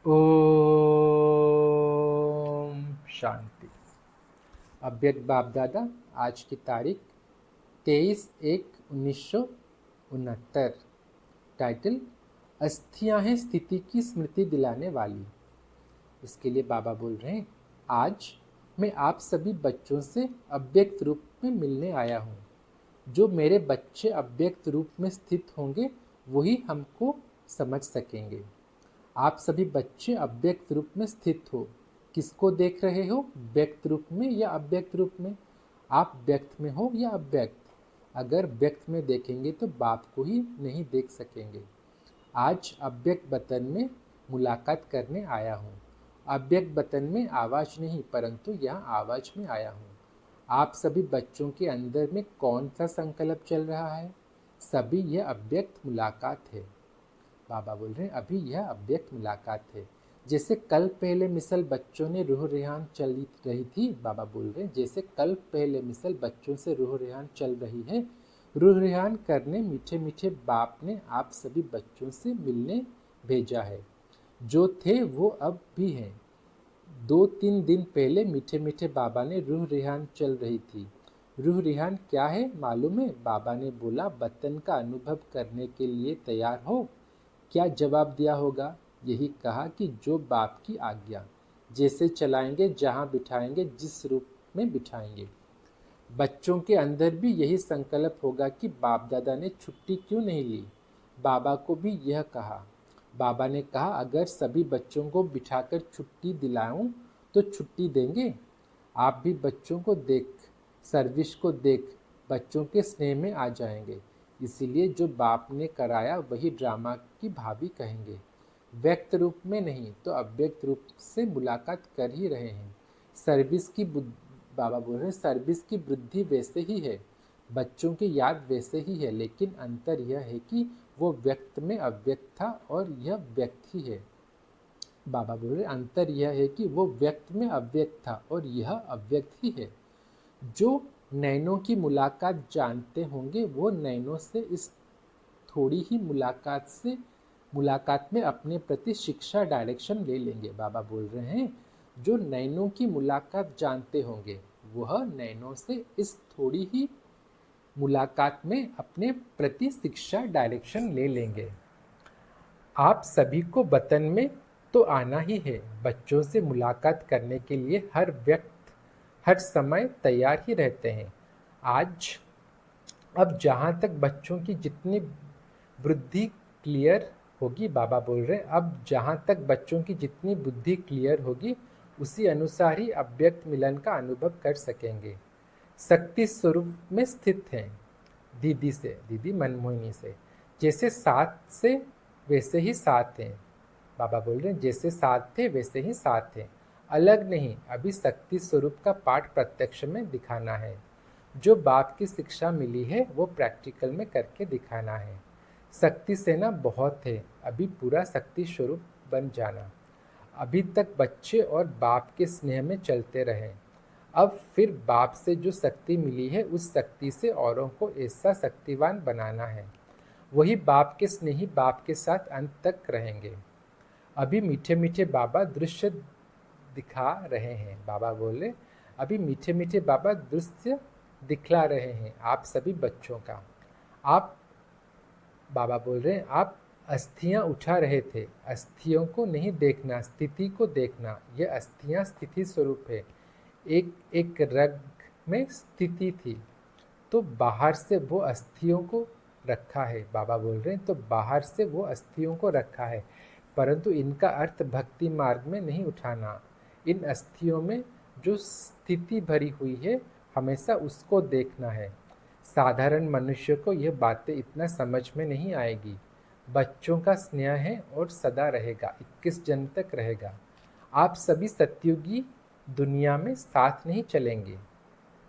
ओम शांति। अव्यक्त बाप दादा, आज की तारीख 23/1/1969। टाइटल, अस्थियां हैं स्थिति की स्मृति दिलाने वाली। इसके लिए बाबा बोल रहे हैं, आज मैं आप सभी बच्चों से अव्यक्त रूप में मिलने आया हूँ। जो मेरे बच्चे अव्यक्त रूप में स्थित होंगे वही हमको समझ सकेंगे। आप सभी बच्चे अव्यक्त रूप में स्थित हो। किसको देख रहे हो, व्यक्त रूप में या अव्यक्त रूप में? आप व्यक्त में हो या अव्यक्त? अगर व्यक्त में देखेंगे तो बाप को ही नहीं देख सकेंगे। आज अव्यक्त वतन में मुलाकात करने आया हूँ। अव्यक्त वतन में आवाज नहीं, परंतु यहाँ आवाज में आया हूँ। आप सभी बच्चों के अंदर में कौन सा संकल्प चल रहा है? सभी यह अव्यक्त मुलाकात है। बाबा बोल रहे हैं, अभी यह अव्यक्त मुलाकात है। जैसे कल पहले मिसल बच्चों ने रूह रेहान चल रही थी, बाबा बोल रहे हैं, जैसे कल पहले मिसल बच्चों से रूह रेहान चल रही है। रूह रेहान करने मीठे मीठे बाप ने आप सभी बच्चों से मिलने भेजा है। जो थे वो अब भी हैं। 2-3 दिन पहले मीठे मीठे बाबा ने रूह रेहान चल रही थी। रूह रेहान क्या है मालूम है? बाबा ने बोला, वतन का अनुभव करने के लिए तैयार हो? क्या जवाब दिया होगा? यही कहा कि जो बाप की आज्ञा, जैसे चलाएंगे, जहां बिठाएंगे, जिस रूप में बिठाएंगे। बच्चों के अंदर भी यही संकल्प होगा कि बाप दादा ने छुट्टी क्यों नहीं ली। बाबा को भी यह कहा। बाबा ने कहा, अगर सभी बच्चों को बिठाकर छुट्टी दिलाऊं तो छुट्टी देंगे। आप भी बच्चों को देख, सर्विस को देख, बच्चों के स्नेह में आ जाएंगे। इसीलिए जो बाप ने कराया वही ड्रामा की भाभी कहेंगे। व्यक्त रूप में नहीं तो अव्यक्त रूप से मुलाकात कर ही रहे हैं। सर्विस की बाबा बोल रहे हैं, सर्विस की वृद्धि वैसे ही है, बच्चों की याद वैसे ही है, लेकिन अंतर यह है कि वो व्यक्त में अव्यक्त था और यह व्यक्त ही है। बाबा बोल रहे, अंतर यह है कि वो व्यक्त में अव्यक्त था और यह अव्यक्त ही है। जो नैनों की मुलाकात जानते होंगे वो नैनों से इस थोड़ी ही मुलाकात में अपने प्रति शिक्षा डायरेक्शन ले लेंगे। बाबा बोल रहे हैं, जो नैनों की मुलाकात जानते होंगे वह नैनों से इस थोड़ी ही मुलाकात में अपने प्रति शिक्षा डायरेक्शन ले लेंगे। आप सभी को वतन में तो आना ही है। बच्चों से मुलाकात करने के लिए हर व्यक्ति हर समय तैयार ही रहते हैं। आज अब जहाँ तक बच्चों की जितनी बुद्धि क्लियर होगी, बाबा बोल रहे हैं, अब जहाँ तक बच्चों की जितनी बुद्धि क्लियर होगी उसी अनुसार ही अव्यक्त मिलन का अनुभव कर सकेंगे। शक्ति स्वरूप में स्थित हैं। दीदी मनमोहिनी से जैसे साथ से वैसे ही साथ हैं। बाबा बोल रहे हैं, जैसे साथ थे वैसे ही साथ हैं, अलग नहीं। अभी शक्ति स्वरूप का पाठ प्रत्यक्ष में दिखाना है। जो बाप की शिक्षा मिली है वो प्रैक्टिकल में करके दिखाना है। शक्ति सेना बहुत है, अभी पूरा शक्ति स्वरूप बन जाना। अभी तक बच्चे और बाप के स्नेह में चलते रहे। अब फिर बाप से जो शक्ति मिली है उस शक्ति से औरों को ऐसा शक्तिवान बनाना है। वही बाप के स्नेही बाप के साथ अंत तक रहेंगे। अभी मीठे मीठे बाबा दृश्य दिखा रहे हैं। बाबा बोले, अभी मीठे मीठे बाबा दृश्य दिखला रहे हैं आप सभी बच्चों का। आप, बाबा बोल रहे हैं, आप अस्थियां उठा रहे थे। अस्थियों को नहीं देखना, स्थिति को देखना। यह अस्थियां स्थिति स्वरूप है। एक एक रग में स्थिति थी तो बाहर से वो अस्थियों को रखा है। बाबा बोल रहे हैं, तो बाहर से वो अस्थियों को रखा है, परंतु इनका अर्थ भक्ति मार्ग में नहीं उठाना। इन अस्थियों में जो स्थिति भरी हुई है हमेशा उसको देखना है। साधारण मनुष्य को यह बातें इतना समझ में नहीं आएगी। बच्चों का स्नेह है और सदा रहेगा, 21 जन्म तक रहेगा। आप सभी सतयुगी दुनिया में साथ नहीं चलेंगे।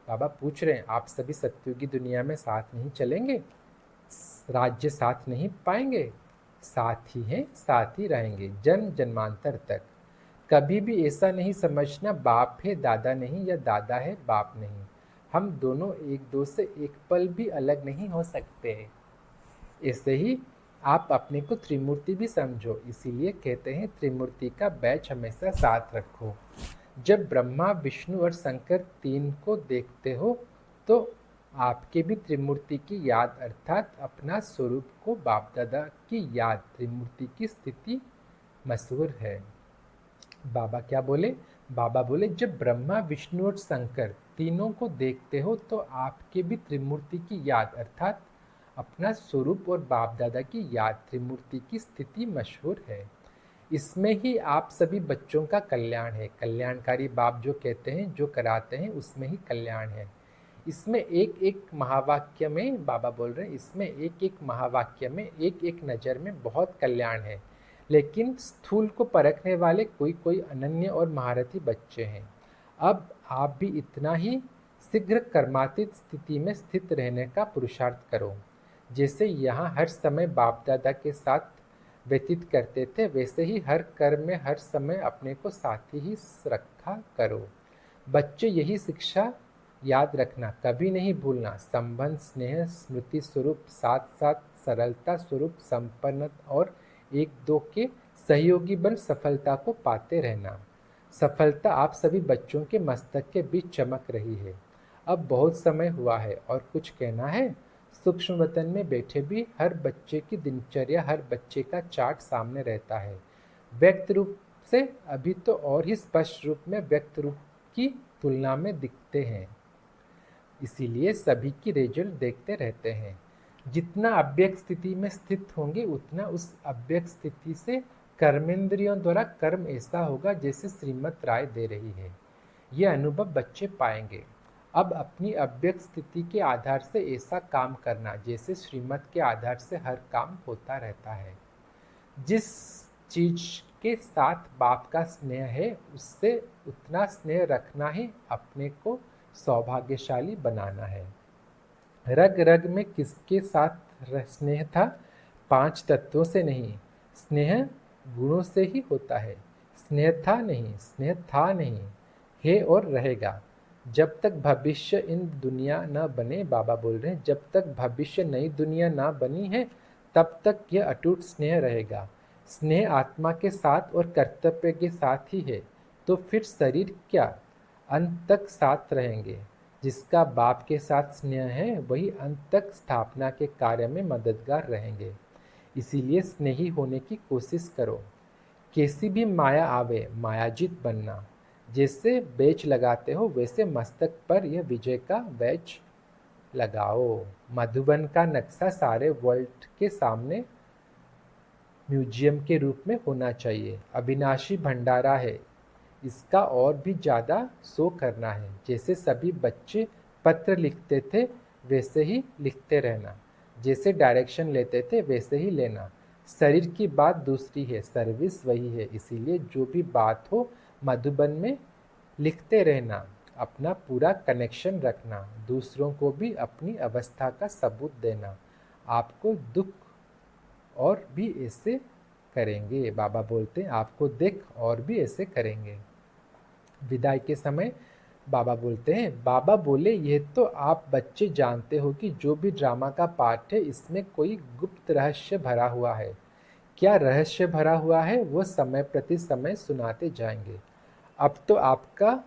बाबा पूछ रहे हैं, आप सभी सतयुगी दुनिया में साथ नहीं चलेंगे, राज्य साथ नहीं पाएंगे? साथ ही हैं, साथ ही रहेंगे जन्म जन्मांतर तक। कभी भी ऐसा नहीं समझना बाप है दादा नहीं या दादा है बाप नहीं। हम दोनों एक दो से एक पल भी अलग नहीं हो सकते। ऐसे ही आप अपने को त्रिमूर्ति भी समझो, इसीलिए कहते हैं त्रिमूर्ति का बैच हमेशा साथ रखो। जब ब्रह्मा, विष्णु और शंकर तीन को देखते हो तो आपके भी त्रिमूर्ति की याद अर्थात अपना स्वरूप को बाप दादा की याद, त्रिमूर्ति की स्थिति मशहूर है। बाबा क्या बोले? बाबा बोले जब ब्रह्मा, विष्णु और शंकर तीनों को देखते हो तो आपके भी त्रिमूर्ति की याद अर्थात अपना स्वरूप और बाप दादा की याद, त्रिमूर्ति की स्थिति मशहूर है। इसमें ही आप सभी बच्चों का कल्याण है। कल्याणकारी बाप जो कहते हैं, जो कराते हैं, उसमें ही कल्याण है। इसमें एक एक महावाक्य में बाबा बोल रहे हैं, इसमें एक एक महावाक्य में एक एक नज़र में बहुत कल्याण है। लेकिन स्थूल को परखने वाले कोई कोई अनन्य और महारथी बच्चे हैं। अब आप भी इतना ही शीघ्र कर्मातीत स्थिति में स्थित रहने का पुरुषार्थ करो। जैसे यहाँ हर समय बाप दादा के साथ व्यतीत करते थे, वैसे ही हर कर्म में हर समय अपने को साथी ही रखा करो। बच्चे यही शिक्षा याद रखना, कभी नहीं भूलना। संबंध, स्नेह, स्मृति स्वरूप, साथ साथ सरलता स्वरूप, संपन्नता और एक दो के सहयोगी बन सफलता को पाते रहना। सफलता आप सभी बच्चों के मस्तक के बीच चमक रही है। अब बहुत समय हुआ है और कुछ कहना है। सूक्ष्म वतन में बैठे भी हर बच्चे की दिनचर्या, हर बच्चे का चार्ट सामने रहता है। व्यक्त रूप से अभी तो और ही स्पष्ट रूप में व्यक्त रूप की तुलना में दिखते हैं, इसीलिए सभी की रिजल्ट देखते रहते हैं। जितना अव्यक्त स्थिति में स्थित होंगे उतना उस अव्यक्त स्थिति से कर्मेंद्रियों द्वारा कर्म ऐसा होगा जैसे श्रीमत राय दे रही है। ये अनुभव बच्चे पाएंगे। अब अपनी अव्यक्त स्थिति के आधार से ऐसा काम करना जैसे श्रीमत के आधार से हर काम होता रहता है। जिस चीज के साथ बाप का स्नेह है उससे उतना स्नेह रखना ही अपने को सौभाग्यशाली बनाना है। रग रग में किसके साथ स्नेह था? 5 तत्वों से नहीं। स्नेह गुणों से ही होता है। स्नेह था नहीं, स्नेह था नहीं, है और रहेगा। जब तक भविष्य इन दुनिया न बने, बाबा बोल रहे हैं, जब तक भविष्य नई दुनिया ना बनी है तब तक यह अटूट स्नेह रहेगा। स्नेह आत्मा के साथ और कर्तव्य के साथ ही है, तो फिर शरीर क्या अंत तक साथ रहेंगे। जिसका बाप के साथ स्नेह है वही अंत तक स्थापना के कार्य में मददगार रहेंगे। इसीलिए स्नेही होने की कोशिश करो। कैसी भी माया आवे, मायाजित बनना। जैसे बैच लगाते हो वैसे मस्तक पर यह विजय का बैच लगाओ। मधुबन का नक्शा सारे वर्ल्ड के सामने म्यूजियम के रूप में होना चाहिए। अविनाशी भंडारा है, इसका और भी ज़्यादा शो करना है। जैसे सभी बच्चे पत्र लिखते थे वैसे ही लिखते रहना। जैसे डायरेक्शन लेते थे वैसे ही लेना। शरीर की बात दूसरी है, सर्विस वही है। इसीलिए जो भी बात हो मधुबन में लिखते रहना, अपना पूरा कनेक्शन रखना, दूसरों को भी अपनी अवस्था का सबूत देना। आपको दुख और भी ऐसे करेंगे। बाबा बोलते हैं आपको देख और भी ऐसे करेंगे। विदाई के समय बाबा बोलते हैं, बाबा बोले यह तो आप बच्चे जानते हो कि जो भी ड्रामा का पार्ट है इसमें कोई गुप्त रहस्य भरा हुआ है। क्या रहस्य भरा हुआ है वो समय प्रति समय सुनाते जाएंगे। अब तो आपका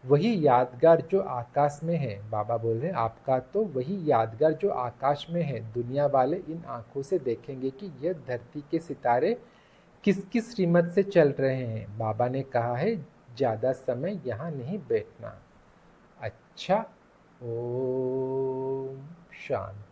वही यादगार जो आकाश में है, बाबा बोल रहे हैं आपका तो वही यादगार जो आकाश में है। दुनिया वाले इन आंखों से देखेंगे कि यह धरती के सितारे किस किस श्रीमत से चल रहे हैं। बाबा ने कहा है ज़्यादा समय यहाँ नहीं बैठना। अच्छा, ओम शांति।